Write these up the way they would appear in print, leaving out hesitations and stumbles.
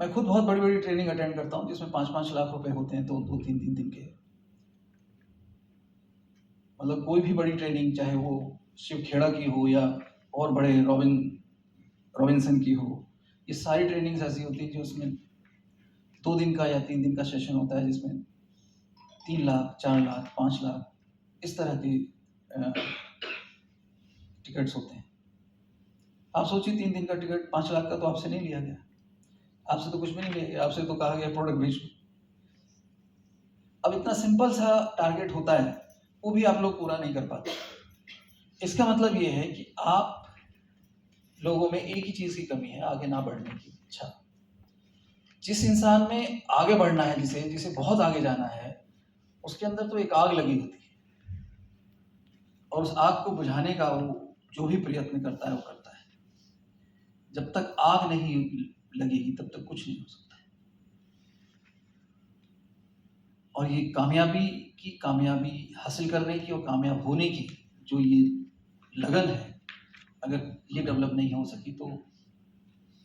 मैं खुद बहुत बड़ी-बड़ी ट्रेनिंग अटेंड करता हूँ जिसमें 5-5 लाख रुपए होते हैं, 2-2, 3-3 दिन के। मतलब कोई भी बड़ी ट्रेनिंग, चाहे वो शिव खेड़ा की हो या और बड़े रॉबिन्सन की हो, ये सारी ट्रेनिंग्स ऐसी होती हैं जो उसमें 2 दिन का या 3 दिन का सेशन होता है, जिसमें 3 लाख, 4 लाख, 5 लाख इस तरह के टिकट्स होते हैं। आप सोचिए 3 दिन का टिकट 5 लाख का तो आपसे नहीं लिया गया। आपसे तो कुछ भी नहीं लिया गया, आपसे तो कहा गया प्रोडक्ट बेच दो। अब इतना सिंपल सा टारगेट होता है, वो भी आप लोग पूरा नहीं कर पाते। इसका मतलब ये है कि आप लोगों में एक ही चीज की कमी है, आगे ना बढ़ने की इच्छा। जिस इंसान में आगे बढ़ना है, जिसे बहुत आगे जाना है, उसके अंदर तो एक आग लगी होती है, और उस आग को बुझाने का वो जो भी प्रयत्न करता है वो करता है। जब तक आग नहीं लगेगी तब तक कुछ नहीं हो सकता है। और ये कामयाबी हासिल करने की और कामयाब होने की जो ये लगन है, अगर ये डेवलप नहीं हो सकी तो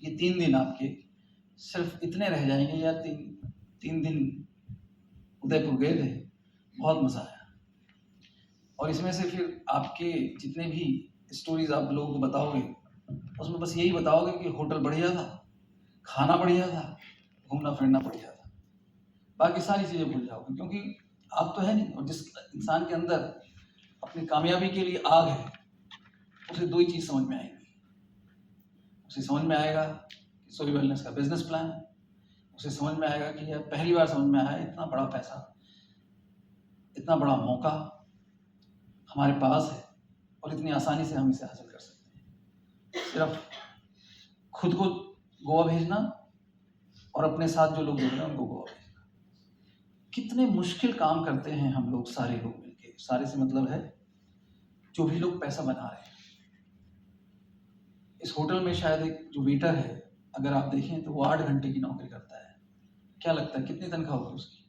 ये 3 दिन आपके सिर्फ इतने रह जाएंगे। या 3 दिन उदयपुर गए थे, बहुत मजा आया, और इसमें से फिर आपके जितने भी स्टोरीज आप लोगों को बताओगे, उसमें बस यही बताओगे कि होटल बढ़िया था, खाना बढ़िया था, घूमना फिरना बढ़िया था। बाकी सारी चीजें भूल जाओगे, क्योंकि आग तो है नहीं। और जिस इंसान के अंदर अपनी कामयाबी के लिए आग है, उसे 2 ही चीज समझ में आएगी। उसे समझ में आएगा कि सोई वेलनेस का बिजनेस प्लान है, उसे समझ में आएगा कि यार पहली बार समझ में आया इतना बड़ा पैसा, इतना बड़ा मौका हमारे पास है, और इतनी आसानी से हम इसे हासिल कर सकते हैं। सिर्फ खुद को गोवा भेजना और अपने साथ जो लोग जुड़ रहे हैं उनको गोवा भेजना। कितने मुश्किल काम करते हैं हम लोग, सारे लोग मिलके। सारे से मतलब है जो भी लोग पैसा बना रहे हैं। इस होटल में शायद एक जो वेटर है, अगर आप देखें तो वो 8 घंटे की नौकरी करता है। क्या लगता है कितनी तनख्वाह होगी उसकी?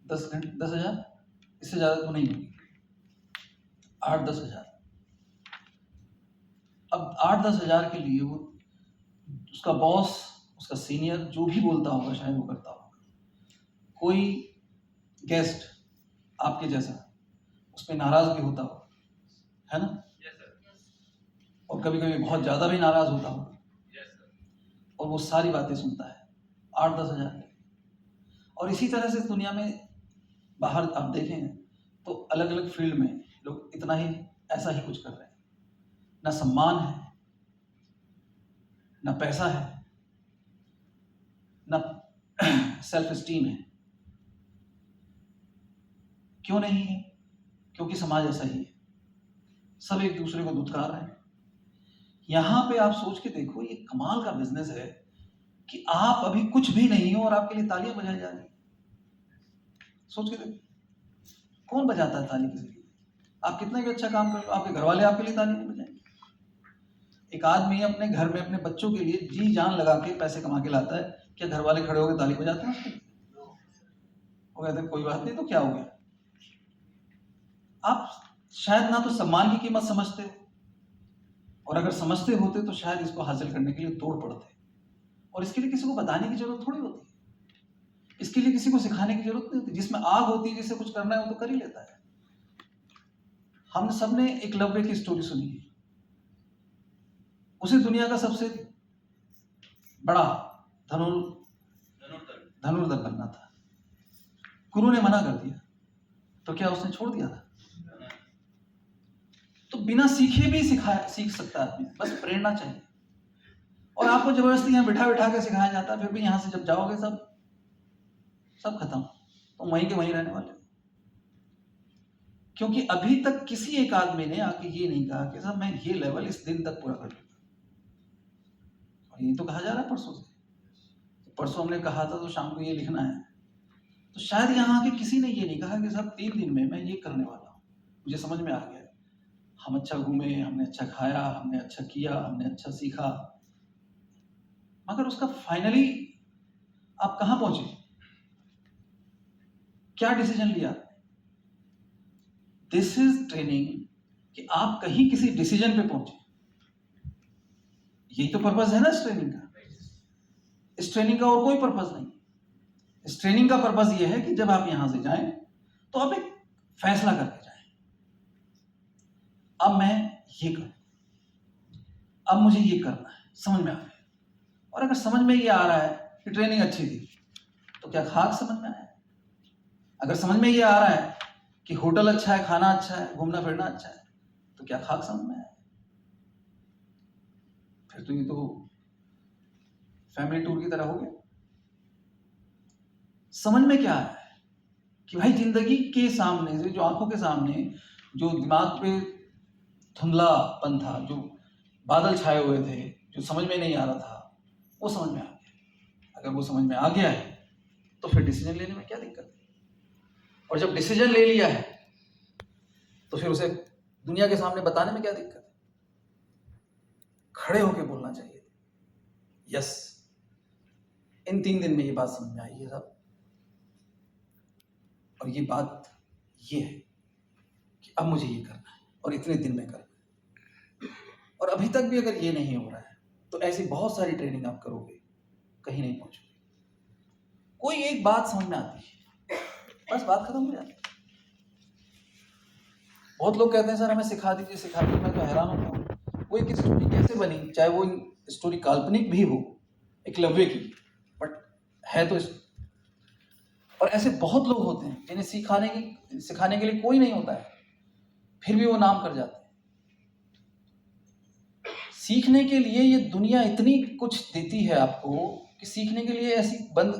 10,000? इससे ज्यादा तो नहीं होगी, 8-10 हजार। अब 8-10 हजार के लिए वो, उसका बॉस, उसका सीनियर जो भी बोलता होगा शायद वो करता होगा। कोई गेस्ट आपके जैसा उस पर नाराज भी होता होगा, है ना? और कभी कभी बहुत ज्यादा भी नाराज होता होगा, और वो सारी बातें सुनता है 8-10 हजार। और इसी तरह से दुनिया में बाहर आप देखें तो अलग अलग फील्ड में लोग इतना ही ऐसा ही कुछ कर रहे हैं। ना सम्मान है, ना पैसा है, ना सेल्फ स्टीम है। क्यों नहीं है? क्योंकि समाज ऐसा ही है, सब एक दूसरे को दुत्कार रहे हैं। यहां पे आप सोच के देखो, ये कमाल का बिजनेस है कि आप अभी कुछ भी नहीं हो और आपके लिए तालियां बजाई जा रही। सोच के देखो, कौन बजाता है ताली किसी के लिए? आप कितना भी अच्छा काम कर लो, आपके घर वाले आपके लिए ताली नहीं बजाएंगे। एक आदमी अपने घर में अपने बच्चों के लिए जी जान लगा के पैसे कमा के लाता है, क्या घर वाले खड़े होकर ताली बजाते हैं उसके लिए? वो कहते हैं कोई बात नहीं, तो क्या हो गया? आप शायद ना तो सम्मान की कीमत समझते हो, और अगर समझते होते तो शायद इसको हासिल करने के लिए तोड़ पड़ते। और इसके लिए किसी को बताने की जरूरत थोड़ी होती है, इसके लिए किसी को सिखाने की जरूरत नहीं होती। जिसमें आग होती है, जिसे कुछ करना है वो तो कर ही लेता है। हम सबने एकलव्य की स्टोरी सुनी है। उसे दुनिया का सबसे बड़ा धनुर्धर बनना था, गुरु ने मना कर दिया, तो क्या उसने छोड़ दिया था? तो बिना सीखे भी सीख सकता है आदमी, बस प्रेरणा चाहिए। और आपको जबरदस्ती यहाँ बिठा बिठा के सिखाया जाता है, फिर भी यहाँ से जब जाओगे सब खत्म, तो वहीं के वहीं रहने वाले। क्योंकि अभी तक किसी एक आदमी ने आके ये नहीं कहा कि साहब मैं ये लेवल इस दिन तक पूरा कर लूंगा। और ये तो कहा जा रहा है परसों से, तो परसों हमने कहा था तो शाम को ये लिखना है। तो शायद यहाँ आके किसी ने ये नहीं कहा कि साहब 3 दिन में मैं ये करने वाला हूँ। मुझे समझ में आ गया, हम अच्छा घूमे, हमने अच्छा खाया, हमने अच्छा किया, हमने अच्छा सीखा, मगर उसका फाइनली आप कहां पहुंचे? क्या डिसीजन लिया? दिस इज ट्रेनिंग, कि आप कहीं किसी डिसीजन पे पहुंचे। यही तो पर्पस है ना इस ट्रेनिंग का। इस ट्रेनिंग का और कोई पर्पज नहीं। इस ट्रेनिंग का पर्पज ये है कि जब आप यहां से जाएं तो आप एक फैसला करके जाएं, अब मैं ये करूं, अब मुझे ये करना है, समझ में आ गया। और अगर समझ में ये आ रहा है कि ट्रेनिंग अच्छी थी तो क्या खाक समझ में आया? अगर समझ में ये आ रहा है कि होटल अच्छा है, खाना अच्छा है, घूमना फिरना अच्छा है, तो क्या खाक समझ में आया? फिर तो ये तो फैमिली टूर की तरह हो गया। समझ में क्या आया है कि भाई जिंदगी के सामने से, जो आंखों के सामने, जो दिमाग पे धुंधलापन था, जो बादल छाए हुए थे, जो समझ में नहीं आ रहा था, वो समझ में आ गया। अगर वो समझ में आ गया है तो फिर डिसीजन लेने में क्या दिक्कत है? और जब डिसीजन ले लिया है तो फिर उसे दुनिया के सामने बताने में क्या दिक्कत है? खड़े होकर बोलना चाहिए। यस, इन 3 दिन में ये बात समझ में आई है साहब, और ये बात ये है कि अब मुझे ये करना है और इतने दिन में करना है। और अभी तक भी अगर ये नहीं हो रहा है तो ऐसी बहुत सारी ट्रेनिंग आप करोगे, कहीं नहीं पहुंचोगे। कोई एक बात समझ में आती है, बस बात खत्म हो जाती है। बहुत लोग कहते हैं सर हमें सिखा दीजिए सिखा दीजिए। मैं तो हैरान होता हूँ, वो एक स्टोरी कैसे बनी, चाहे वो स्टोरी काल्पनिक भी हो, एकलव्य की, बट है तो और ऐसे बहुत लोग होते हैं जिन्हें सिखाने के लिए कोई नहीं होता है, फिर भी वो नाम कर जाते हैं। सीखने के लिए ये दुनिया इतनी कुछ देती है आपको कि सीखने के लिए ऐसी बंद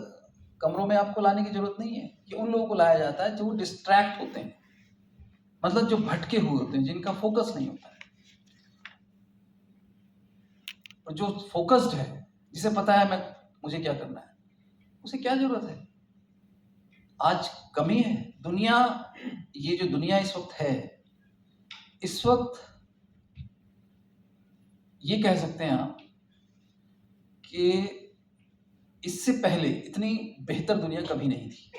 कमरों में आपको लाने की जरूरत नहीं है। कि उन लोगों को लाया जाता है जो डिस्ट्रैक्ट होते हैं, मतलब जो भटके हुए होते हैं, जिनका फोकस नहीं होता है। और जो फोकस्ड है, जिसे पता है मुझे क्या करना है, उसे क्या जरूरत है? आज कमी है दुनिया, ये जो दुनिया इस वक्त है, इस वक्त ये कह सकते हैं आप कि इससे पहले इतनी बेहतर दुनिया कभी नहीं थी।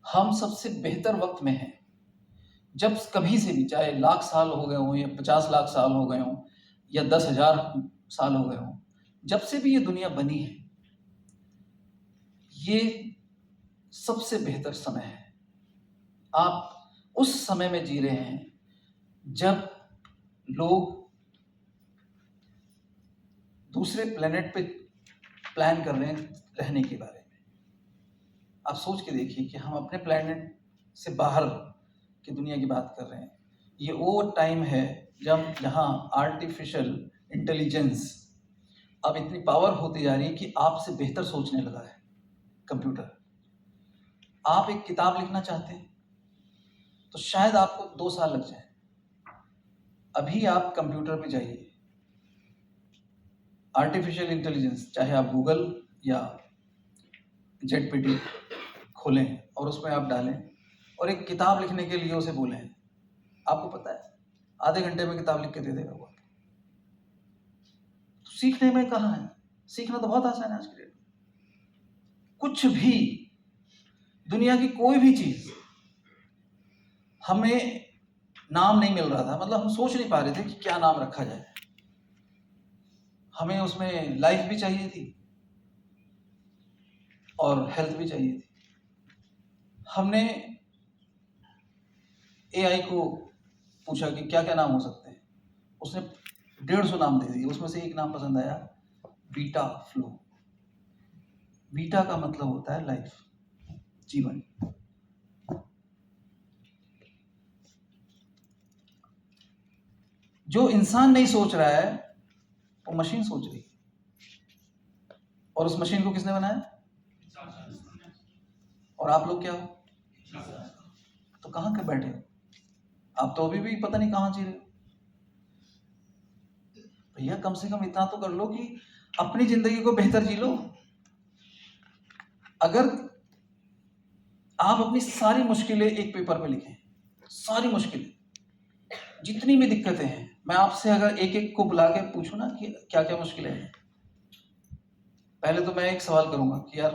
हम सबसे बेहतर वक्त में हैं, जब कभी से भी, चाहे लाख साल हो गए हों या 50 लाख साल हो गए हों या 10,000 साल हो गए हों, जब से भी ये दुनिया बनी है, ये सबसे बेहतर समय है। आप उस समय में जी रहे हैं जब लोग दूसरे प्लेनेट पे प्लान कर रहे हैं रहने के बारे में। आप सोच के देखिए कि हम अपने प्लेनेट से बाहर की दुनिया की बात कर रहे हैं। ये वो टाइम है जब जहाँ आर्टिफिशियल इंटेलिजेंस अब इतनी पावर होती जा रही है कि आपसे बेहतर सोचने लगा है कंप्यूटर। आप एक किताब लिखना चाहते हैं तो शायद आपको 2 साल लग जाए। अभी आप कंप्यूटर पे जाइए, आर्टिफिशियल इंटेलिजेंस, चाहे आप गूगल या जेटपीटी खोलें और उसमें आप डालें और एक किताब लिखने के लिए उसे बोलें, आपको पता है आधे घंटे में किताब लिख के दे देगा वो। तो सीखने में कहाँ है? सीखना तो बहुत आसान है आज की डेट में। कुछ भी, दुनिया की कोई भी चीज हमें नाम नहीं मिल रहा था, मतलब हम सोच नहीं पा रहे थे कि क्या नाम रखा जाए। हमें उसमें लाइफ भी चाहिए थी और हेल्थ भी चाहिए थी। हमने एआई को पूछा कि क्या क्या नाम हो सकते हैं, उसने 150 नाम दे दिए। उसमें से एक नाम पसंद आया, बीटा फ्लो। बीटा का मतलब होता है लाइफ, जीवन। जो इंसान नहीं सोच रहा है वो मशीन सोच रही है। और उस मशीन को किसने बनाया? और आप लोग क्या हो? तो कहां के बैठे हो? आप तो अभी भी पता नहीं कहां जी रहे हो। भैया कम से कम इतना तो कर लो कि अपनी जिंदगी को बेहतर जी लो। अगर आप अपनी सारी मुश्किलें एक पेपर पे लिखें, सारी मुश्किलें, जितनी भी दिक्कतें हैं, मैं आपसे अगर एक एक को बुला के पूछूं ना कि क्या क्या मुश्किलें हैं, पहले तो मैं एक सवाल करूंगा कि यार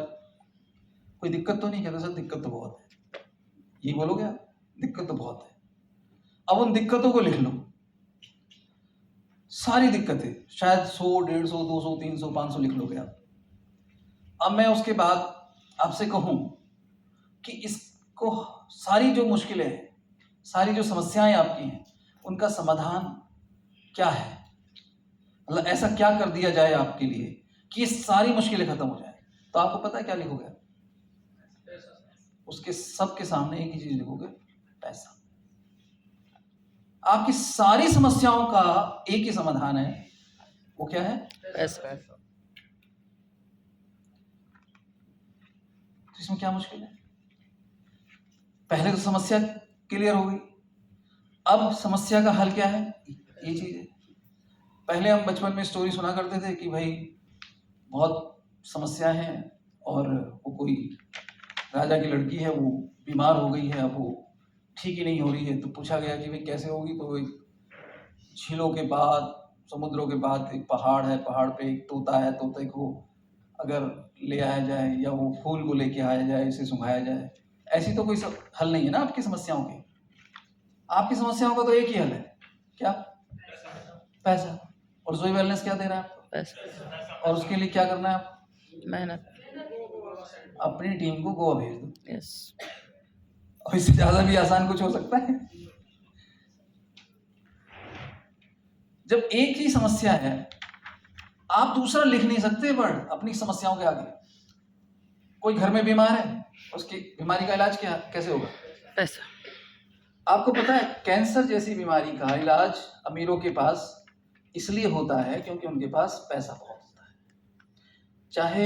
कोई दिक्कत तो नहीं? कहते सर दिक्कत तो बहुत है। ये बोलोगे आप? दिक्कत तो बहुत है। अब उन दिक्कतों को लिख लो, सारी दिक्कतें, शायद 100, 150, 200, 300, 500 लिख लोगे आप। अब मैं उसके बाद आपसे कहूँ कि इसको सारी जो मुश्किलें हैं, सारी जो समस्याएं आपकी हैं, उनका समाधान क्या है? मतलब ऐसा क्या कर दिया जाए आपके लिए कि ये सारी मुश्किलें खत्म हो जाए? तो आपको पता है क्या लिखोगे? उसके सबके सामने एक ही चीज लिखोगे, पैसा। आपकी सारी समस्याओं का एक ही समाधान है, वो क्या है? पैसा। तो इसमें क्या मुश्किल है? पहले तो समस्या क्लियर हो गई, अब समस्या का हल क्या है? ये चीज है। पहले हम बचपन में स्टोरी सुना करते थे कि भाई बहुत समस्या है और वो कोई राजा की लड़की है, वो बीमार हो गई है, अब वो ठीक ही नहीं हो रही है। तो पूछा गया कि भाई कैसे होगी? तो एक झीलों के बाद, समुद्रों के बाद एक पहाड़ है, पहाड़ पे एक तोता है, तोते को अगर ले आया जाए या वो फूल को लेके आया जाए, इसे सुंघाया जाए, ऐसी तो कोई हल नहीं है ना आपकी समस्याओं के। आपकी समस्याओं का तो एक ही हल है, क्या? पैसा। और जोई वेलनेस क्या दे रहा है आपको? पैसा। और उसके लिए क्या करना है आपको? मेहनत। अपनी टीम को गोवा भेज दो। यस। और इससे ज्यादा भी आसान कुछ हो सकता है? जब एक ही समस्या है, आप दूसरा लिख नहीं सकते वर्ड अपनी समस्याओं के आगे। कोई घर में बीमार है, उसकी बीमारी का इलाज क्या कैसे होगा? पैसा। आपको पता है कैंसर जैसी बीमारी का इलाज अमीरों के पास इसलिए होता है क्योंकि उनके पास पैसा बहुत होता है। चाहे